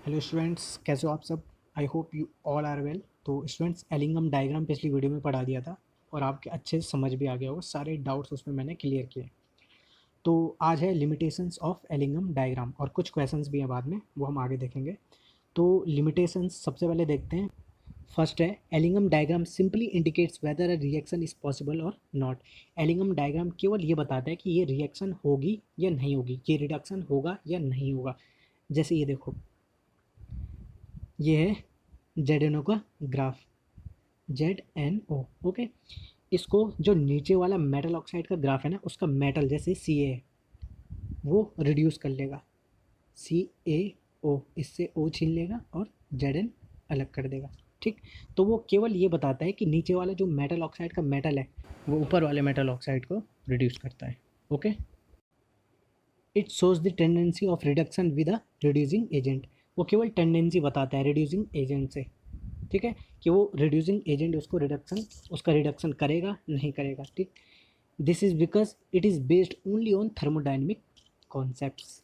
Hello students, कैसे हो आप सब। I hope you all are well. तो स्टूडेंट्स, एलिंगम डायग्राम पिछली वीडियो में पढ़ा दिया था और आपके अच्छे से समझ भी आ गया होगा, सारे डाउट्स उसमें मैंने क्लियर किए। तो आज है लिमिटेशंस ऑफ एलिंगम डायग्राम और कुछ क्वेश्चंस भी हैं बाद में, वो हम आगे देखेंगे। तो लिमिटेशंस सबसे पहले देखते हैं। फर्स्ट है, Ellingham diagram simply indicates weather a reaction is possible और नॉट। एलिंगम डायग्राम केवल ये बताता है कि ये रिएक्शन होगी या नहीं होगी, ये रिडक्शन होगा या नहीं होगा। जैसे ये देखो, ये है जेड का ग्राफ, ZNO। ओके, इसको जो नीचे वाला मेटल ऑक्साइड का ग्राफ है ना, उसका मेटल जैसे Ca है वो रिड्यूस कर लेगा, CaO, इससे O छीन लेगा और Zn अलग कर देगा। ठीक, तो वो केवल ये बताता है कि नीचे वाला जो मेटल ऑक्साइड का मेटल है वो ऊपर वाले मेटल ऑक्साइड को रिड्यूस करता है। Okay, it shows the tendency of reduction with a reducing agent. वो केवल टेंडेंसी बताता है रिड्यूसिंग एजेंट से। ठीक है, कि वो रिड्यूसिंग एजेंट उसका रिडक्शन करेगा नहीं करेगा। ठीक, this is because it is based only on thermodynamic concepts,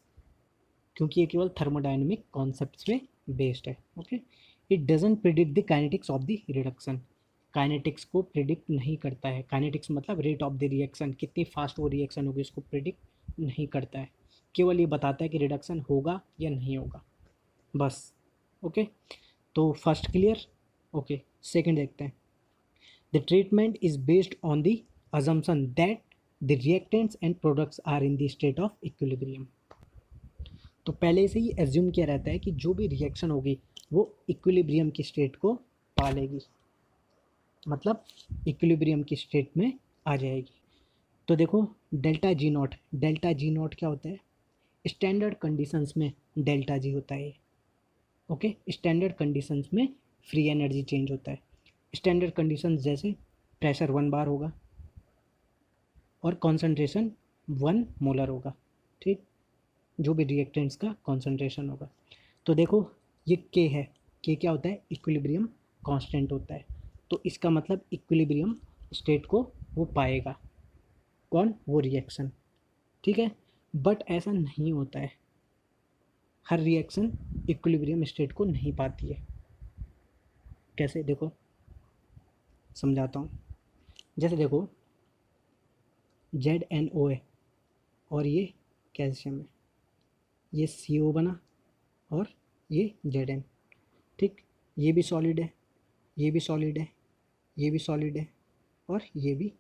क्योंकि ये केवल थर्मोडाइनमिक कॉन्सेप्ट्स पे बेस्ड है। Okay, it doesn't predict the kinetics of the reduction. Kinetics को प्रिडिक्ट नहीं करता है। काइनेटिक्स मतलब रेट ऑफ द रिएक्शन, कितनी फास्ट वो रिएक्शन होगी, इसको प्रिडिक्ट नहीं करता है। केवल ये बताता है कि रिडक्शन होगा या नहीं होगा, बस। ओके, तो फर्स्ट क्लियर। ओके, सेकंड देखते हैं। The treatment is based on the assumption that the reactants and products are in the state of equilibrium. तो पहले से ही एज्यूम किया रहता है कि जो भी रिएक्शन होगी वो इक्विलिब्रियम की स्टेट को पालेगी, मतलब इक्विलिब्रियम की स्टेट में आ जाएगी। तो देखो, डेल्टा जी नॉट क्या होता है? स्टैंडर्ड कंडीशंस में डेल्टा जी होता है। ओके, स्टैंडर्ड कंडीशंस में फ्री एनर्जी चेंज होता है। स्टैंडर्ड कंडीशंस जैसे प्रेशर 1 बार होगा और कॉन्सेंट्रेशन 1 मोलर होगा। ठीक, जो भी रिएक्टेंट्स का कॉन्सेंट्रेशन होगा। तो देखो, ये के है, के क्या होता है? इक्विलिब्रियम कांस्टेंट होता है। तो इसका मतलब इक्विलिब्रियम स्टेट को वो पाएगा, कौन? वो रिएक्शन। ठीक है, बट ऐसा नहीं होता है, हर रिएक्शन इक्विलिब्रियम स्टेट को नहीं पाती है। कैसे? देखो समझाता हूँ। जैसे देखो, ZNO है और ये कैल्शियम है, ये CO बना और ये Zn। ठीक, ये भी सॉलिड है, ये भी सॉलिड है, ये भी सॉलिड है और ये भी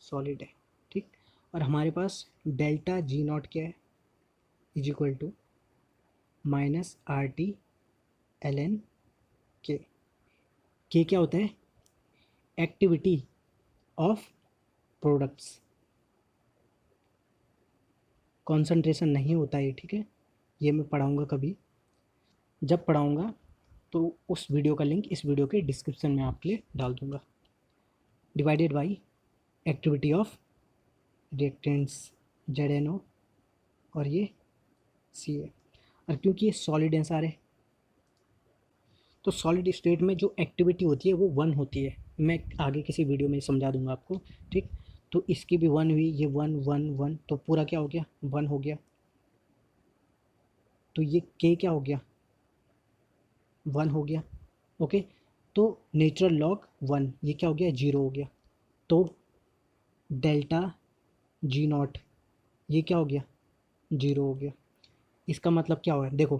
सॉलिड है। ठीक, और हमारे पास डेल्टा जी नॉट क्या है? Is equal to -RT ln के क्या होता है? एक्टिविटी ऑफ प्रोडक्ट्स, कॉन्सेंट्रेशन नहीं होता है। ठीक है, ये मैं पढ़ाऊँगा कभी, जब पढ़ाऊँगा तो उस वीडियो का लिंक इस वीडियो के डिस्क्रिप्शन में आपके लिए डाल दूँगा। Divided by activity of reactants ZNO और ये Ca। और क्योंकि ये सॉलिड हैं सारे, तो सॉलिड स्टेट में जो एक्टिविटी होती है वो 1 होती है। मैं आगे किसी वीडियो में समझा दूंगा आपको। ठीक, तो इसकी भी 1 हुई, ये 1 1 1, तो पूरा क्या हो गया? 1 हो गया। तो ये के क्या हो गया? 1 हो गया। ओके, तो नेचुरल लॉग 1, ये क्या हो गया? 0 हो गया। तो डेल्टा जी नॉट ये क्या हो गया? 0 हो गया। इसका मतलब क्या हुआ? देखो,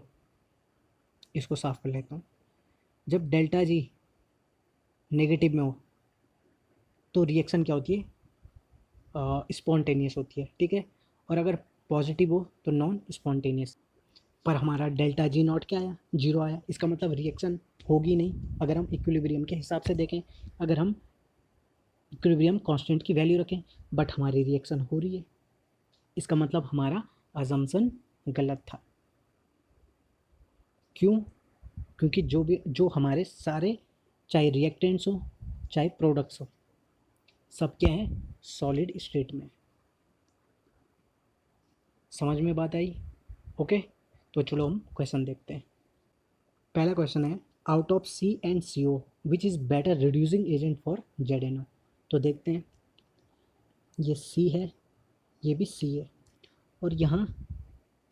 इसको साफ कर लेता हूँ। जब डेल्टा जी नेगेटिव में हो तो रिएक्शन क्या होती है? स्पॉन्टेनियस होती है। ठीक है, और अगर पॉजिटिव हो तो नॉन स्पॉन्टेनियस। पर हमारा डेल्टा जी नॉट क्या आया? 0 आया। इसका मतलब रिएक्शन होगी नहीं। अगर हम इक्विलिब्रियम के हिसाब से देखें, अगर हम इक्विलिब्रियम कांस्टेंट की वैल्यू रखें, बट हमारी रिएक्शन हो रही है, इसका मतलब हमारा अजम्पशन गलत था। क्यों? क्योंकि जो हमारे सारे, चाहे रिएक्टेंट्स हो चाहे प्रोडक्ट्स हो, सब क्या है? सॉलिड स्टेट में। समझ में बात आई? ओके, तो चलो हम क्वेश्चन देखते हैं। पहला क्वेश्चन है, out of C and CO which is better reducing agent for ZNO। तो देखते हैं, ये C है, ये भी C है और यहाँ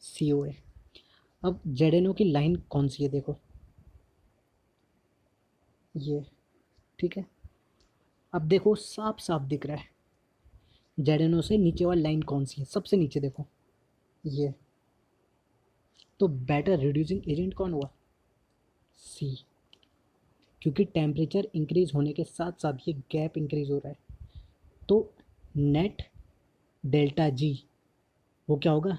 CO है। अब ZNO की लाइन कौन सी है, देखो ये, ठीक है। अब देखो साफ साफ दिख रहा है ZNO से नीचे वाली लाइन कौन सी है, सबसे नीचे देखो ये। तो बेटर रिड्यूसिंग एजेंट कौन हुआ, सी, क्योंकि टेम्परेचर इंक्रीज होने के साथ साथ ये गैप इंक्रीज हो रहा है। तो नेट डेल्टा जी वो क्या होगा,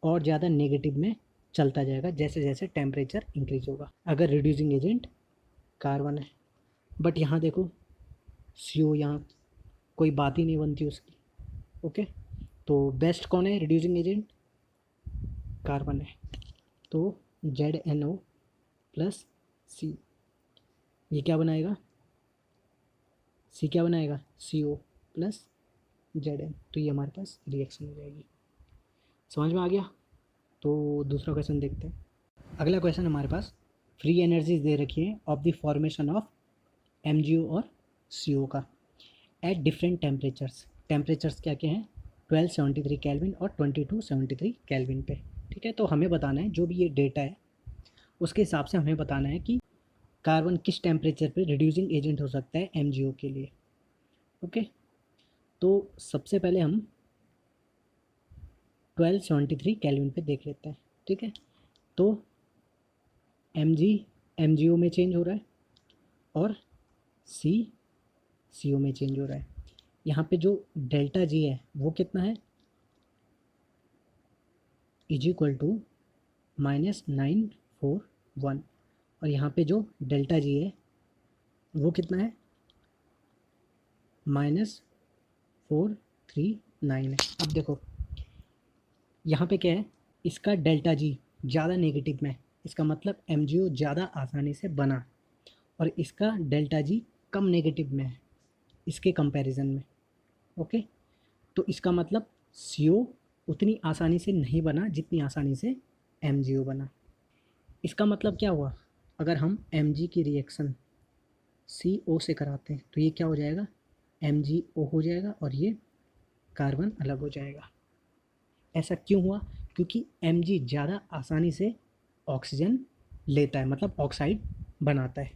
और ज़्यादा नेगेटिव में चलता जाएगा जैसे जैसे टेम्परेचर इंक्रीज होगा, अगर रिड्यूसिंग एजेंट कार्बन है। बट यहाँ देखो CO, यहाँ कोई बात ही नहीं बनती उसकी। ओके, तो बेस्ट कौन है रिड्यूसिंग एजेंट, कार्बन है। तो ZNO प्लस C, ये क्या बनाएगा, C क्या बनाएगा, CO प्लस ZN। तो ये हमारे पास रिएक्शन हो जाएगी। समझ में आ गया। तो दूसरा क्वेश्चन देखते हैं। अगला क्वेश्चन हमारे पास फ्री एनर्जीज दे रखी है of the formation of MgO और CO का एट डिफरेंट टेम्परेचर्स। टेम्परेचर्स क्या क्या हैं, 1273 केल्विन और 2273 केल्विन पे। ठीक है, तो हमें बताना है जो भी ये डेटा है उसके हिसाब से हमें बताना है कि कार्बन किस टेम्परेचर पे रिड्यूसिंग एजेंट हो सकता है MgO के लिए। ओके, तो सबसे पहले हम 1273 केल्विन पे देख लेते हैं। ठीक है, तो MgO में चेंज हो रहा है और CO में चेंज हो रहा है। यहाँ पे जो डेल्टा जी है वो कितना है, = -941, और यहाँ पे जो डेल्टा जी है वो कितना है, -439 है। अब देखो यहाँ पे क्या है, इसका डेल्टा जी ज़्यादा नेगेटिव में है, इसका मतलब MgO ज़्यादा आसानी से बना, और इसका डेल्टा जी कम नेगेटिव में है इसके कंपैरिजन में। ओके, तो इसका मतलब CO उतनी आसानी से नहीं बना जितनी आसानी से MgO बना। इसका मतलब क्या हुआ, अगर हम Mg की रिएक्शन CO से कराते हैं तो ये क्या हो जाएगा, MgO हो जाएगा और ये कार्बन अलग हो जाएगा। ऐसा क्यों हुआ, क्योंकि Mg ज़्यादा आसानी से ऑक्सीजन लेता है, मतलब ऑक्साइड बनाता है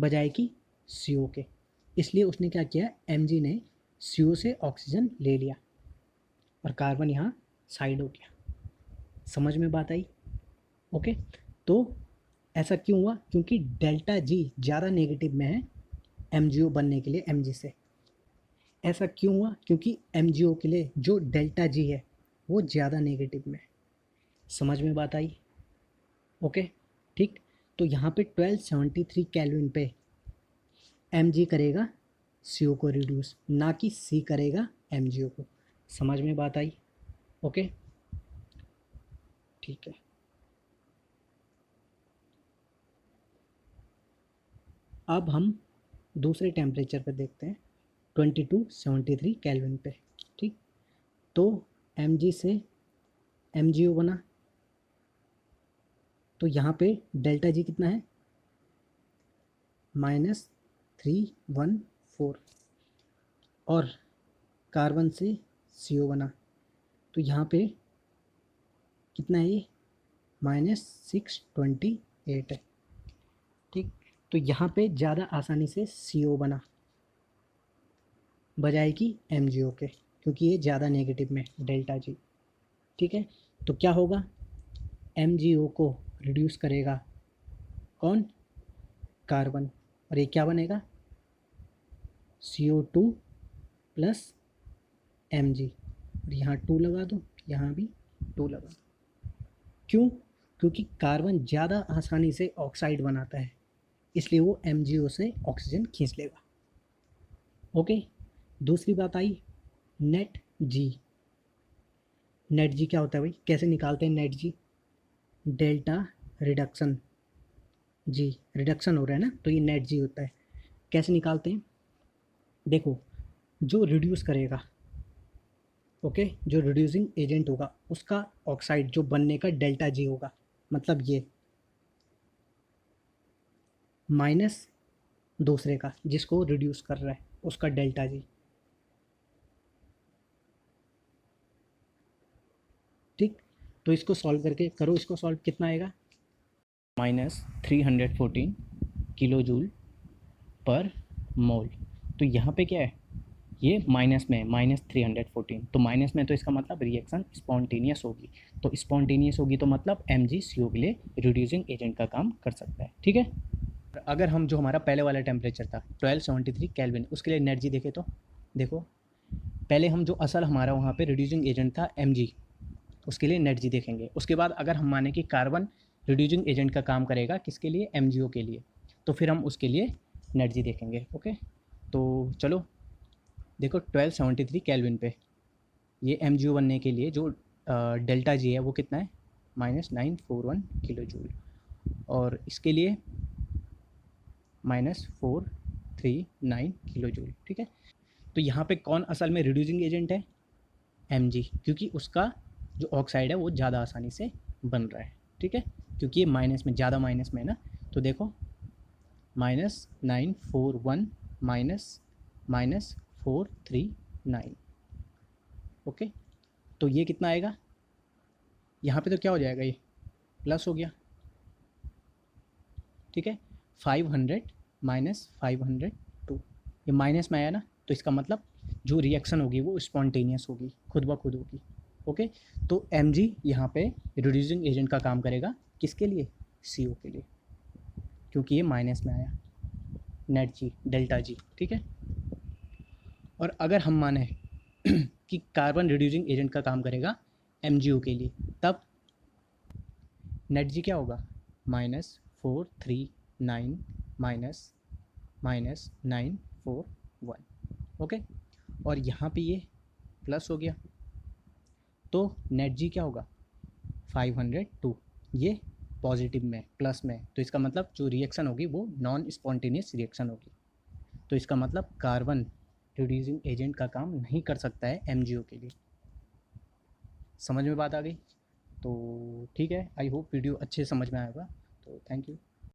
बजाय कि CO के। इसलिए उसने क्या किया, Mg ने CO से ऑक्सीजन ले लिया और कार्बन यहाँ साइड हो गया। समझ में बात आई। ओके, तो ऐसा क्यों हुआ, क्योंकि डेल्टा जी ज़्यादा नेगेटिव में है MgO बनने के लिए Mg से। ऐसा क्यों हुआ, क्योंकि MgO के लिए जो डेल्टा जी है वो ज़्यादा नेगेटिव में है। समझ में बात आई। ओके, ठीक। तो यहाँ पे 1273 केल्विन पे Mg करेगा CO को रिड्यूस, ना कि C करेगा MgO को। समझ में बात आई। ओके, ठीक है। अब हम दूसरे टेम्परेचर पे देखते हैं 2273 केल्विन पे। ठीक, तो Mg से MgO बना, तो यहाँ पे डेल्टा जी कितना है, -314, और कार्बन से CO बना तो यहाँ पे कितना है, ये -628 है। ठीक, तो यहाँ पे ज़्यादा आसानी से CO बना बजाय कि MgO के, क्योंकि ये ज़्यादा नेगेटिव में डेल्टा जी। ठीक है, तो क्या होगा, MgO को रिड्यूस करेगा कौन, कार्बन, और ये क्या बनेगा, CO2 प्लस Mg, और यहाँ 2 लगा दो, यहाँ भी 2 लगा दो। क्यों, क्योंकि कार्बन ज़्यादा आसानी से ऑक्साइड बनाता है, इसलिए वो MgO से ऑक्सीजन खींच लेगा। ओके, दूसरी बात आई नेट जी। नेट जी क्या होता है भाई, कैसे निकालते हैं नेट जी, डेल्टा रिडक्शन जी, रिडक्शन हो रहा है ना, तो ये नेट जी होता है। कैसे निकालते हैं, देखो जो रिड्यूस करेगा, ओके, जो रिड्यूसिंग एजेंट होगा उसका ऑक्साइड जो बनने का डेल्टा जी होगा, मतलब ये माइनस दूसरे का जिसको रिड्यूस कर रहा है उसका डेल्टा जी। ठीक, तो इसको सॉल्व करके करो, इसको सॉल्व कितना आएगा, -314 किलो जूल पर मोल। तो यहाँ पे क्या है, ये माइनस में है, -314, तो माइनस में, तो इसका मतलब रिएक्शन स्पॉन्टेनियस होगी। तो स्पॉन्टेनियस होगी तो मतलब MgCO के लिए रिड्यूसिंग एजेंट का काम कर सकता है, ठीक है। अगर हम जो हमारा पहले वाला टेम्परेचर था 1273 केल्विन, उसके लिए एनर्जी देखें तो देखो, पहले हम जो असल हमारा वहाँ पे रिड्यूसिंग एजेंट था Mg, उसके लिए एनर्जी देखेंगे। उसके बाद अगर हम माने कि कार्बन रिड्यूसिंग एजेंट का काम करेगा किसके लिए, MgO के लिए, तो फिर हम उसके लिए एनर्जी देखेंगे। ओके, तो चलो देखो 1273 केल्विन पे ये MgO बनने के लिए जो डेल्टा जी है वो कितना है, -941 किलो जूल, और इसके लिए -439 किलो जूल, ठीक है। तो यहाँ पे कौन असल में रिड्यूसिंग एजेंट है, Mg, क्योंकि उसका जो ऑक्साइड है वो ज़्यादा आसानी से बन रहा है, ठीक है, क्योंकि ये माइनस में, ज़्यादा माइनस में है ना। तो देखो -941 -439, ओके, तो ये कितना आएगा, यहाँ पे तो क्या हो जाएगा, ये प्लस हो गया, ठीक है। 500 -502, ये माइनस में आया ना, तो इसका मतलब जो रिएक्शन होगी वो स्पॉन्टेनियस होगी, खुद ब खुद होगी। ओके, तो Mg यहाँ पे रिड्यूसिंग एजेंट का काम करेगा किसके लिए, CO के लिए, क्योंकि ये माइनस में आया, नेट जी डेल्टा जी, ठीक है। और अगर हम माने कि कार्बन रिड्यूसिंग एजेंट का काम करेगा MgO के लिए, तब नेट जी क्या होगा, -439 -941, ओके, और यहाँ पे ये प्लस हो गया, तो नेट जी क्या होगा 502, ये पॉजिटिव में, प्लस में, तो इसका मतलब जो रिएक्शन होगी वो नॉन स्पॉन्टेनियस रिएक्शन होगी। तो इसका मतलब कार्बन रिड्यूसिंग एजेंट का काम नहीं कर सकता है MgO के लिए। समझ में बात आ गई, तो ठीक है, आई होप वीडियो अच्छे समझ में आएगा, तो थैंक यू।